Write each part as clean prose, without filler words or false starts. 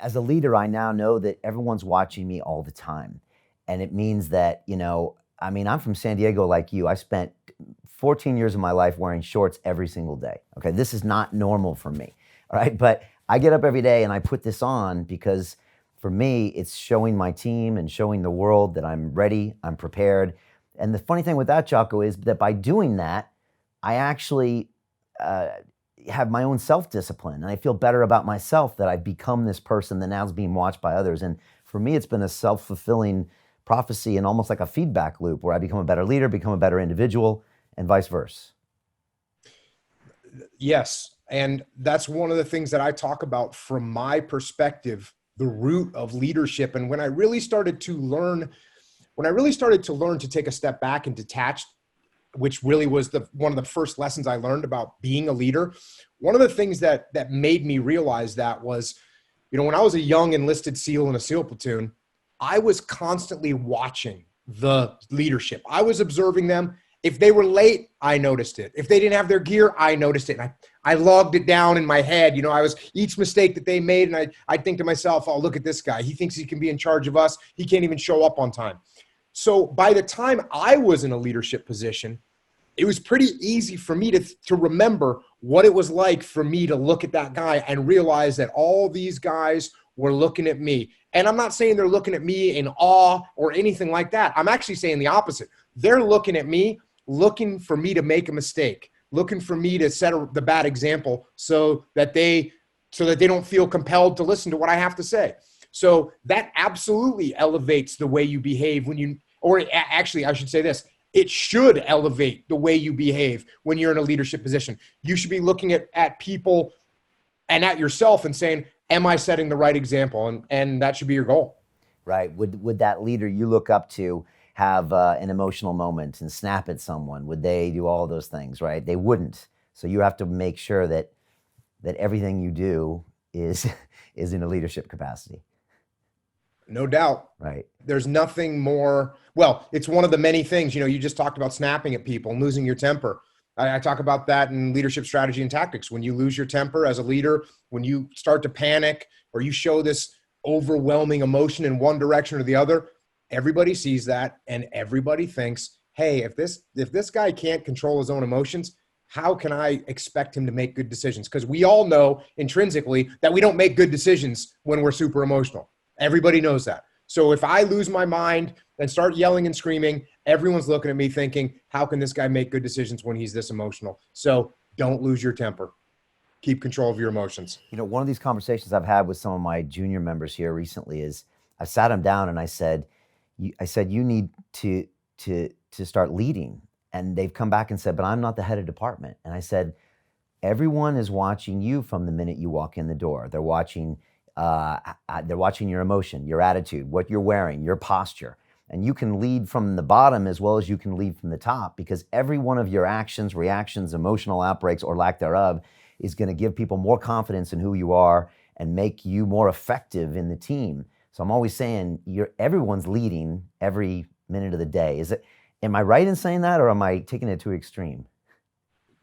as a leader, I now know that everyone's watching me all the time. And it means that, I mean, I'm from San Diego like you. I spent 14 years of my life wearing shorts every single day. Okay, this is not normal for me. All right, but I get up every day and I put this on because for me, it's showing my team and showing the world that I'm ready, I'm prepared. And the funny thing with that, Jocko, is that by doing that, I actually have my own self-discipline and I feel better about myself that I've become this person that now is being watched by others. And for me, it's been a self-fulfilling prophecy and almost like a feedback loop where I become a better leader, become a better individual, and vice versa. Yes. And that's one of the things that I talk about from my perspective, the root of leadership. And when I really started to learn to take a step back and detach, which really was one of the first lessons I learned about being a leader. One of the things that made me realize that was, when I was a young enlisted SEAL in a SEAL platoon, I was constantly watching the leadership. I was observing them. If they were late, I noticed it. If they didn't have their gear, I noticed it. And I logged it down in my head. I was each mistake that they made. And I'd think to myself, oh, look at this guy. He thinks he can be in charge of us. He can't even show up on time. So by the time I was in a leadership position, it was pretty easy for me to remember what it was like for me to look at that guy and realize that all these guys were looking at me. And I'm not saying they're looking at me in awe or anything like that. I'm actually saying the opposite. They're looking at me, looking for me to make a mistake, looking for me to set the bad example so that they don't feel compelled to listen to what I have to say. So that absolutely elevates the way you behave actually, I should say this. It should elevate the way you behave when you're in a leadership position. You should be looking at people and at yourself and saying, am I setting the right example? And that should be your goal. Right. Would that leader you look up to have an emotional moment and snap at someone? Would they do all those things, right? They wouldn't. So you have to make sure that everything you do is in a leadership capacity. No doubt. Right. There's nothing more. Well, it's one of the many things, you just talked about snapping at people and losing your temper. I talk about that in leadership strategy and tactics. When you lose your temper as a leader, when you start to panic or you show this overwhelming emotion in one direction or the other, everybody sees that and everybody thinks, hey, if this guy can't control his own emotions, how can I expect him to make good decisions? Because we all know intrinsically that we don't make good decisions when we're super emotional. Everybody knows that. So if I lose my mind and start yelling and screaming, everyone's looking at me thinking, how can this guy make good decisions when he's this emotional? So don't lose your temper. Keep control of your emotions. One of these conversations I've had with some of my junior members here recently is I sat them down and I said, you need to start leading. And they've come back and said, but I'm not the head of department. And I said, everyone is watching you from the minute you walk in the door. They're watching your emotion, your attitude, what you're wearing, your posture. And you can lead from the bottom as well as you can lead from the top, because every one of your actions, reactions, emotional outbreaks, or lack thereof is going to give people more confidence in who you are and make you more effective in the team. So I'm always saying everyone's leading every minute of the day. Am I right in saying that, or am I taking it to extreme?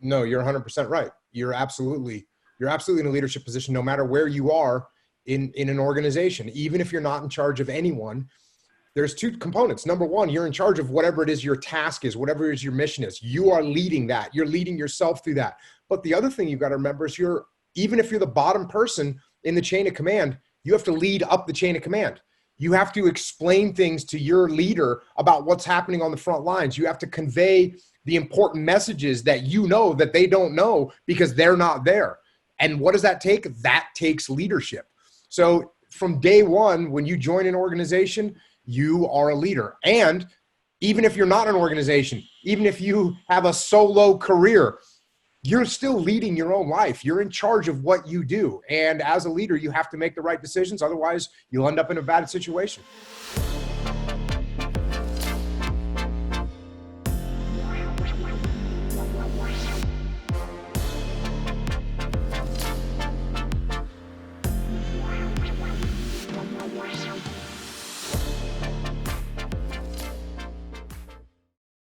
No, you're 100% right. You're absolutely in a leadership position, no matter where you are in an organization. Even if you're not in charge of anyone, there's two components. Number one, you're in charge of whatever it is your task is, whatever it is your mission is. You are leading that. You're leading yourself through that. But the other thing you've got to remember is even if you're the bottom person in the chain of command, you have to lead up the chain of command. You have to explain things to your leader about what's happening on the front lines. You have to convey the important messages that that they don't know because they're not there. And what does that take? That takes leadership. So from day one, when you join an organization, you are a leader. And even if you're not an organization, even if you have a solo career, you're still leading your own life. You're in charge of what you do. And as a leader, you have to make the right decisions. Otherwise, you'll end up in a bad situation.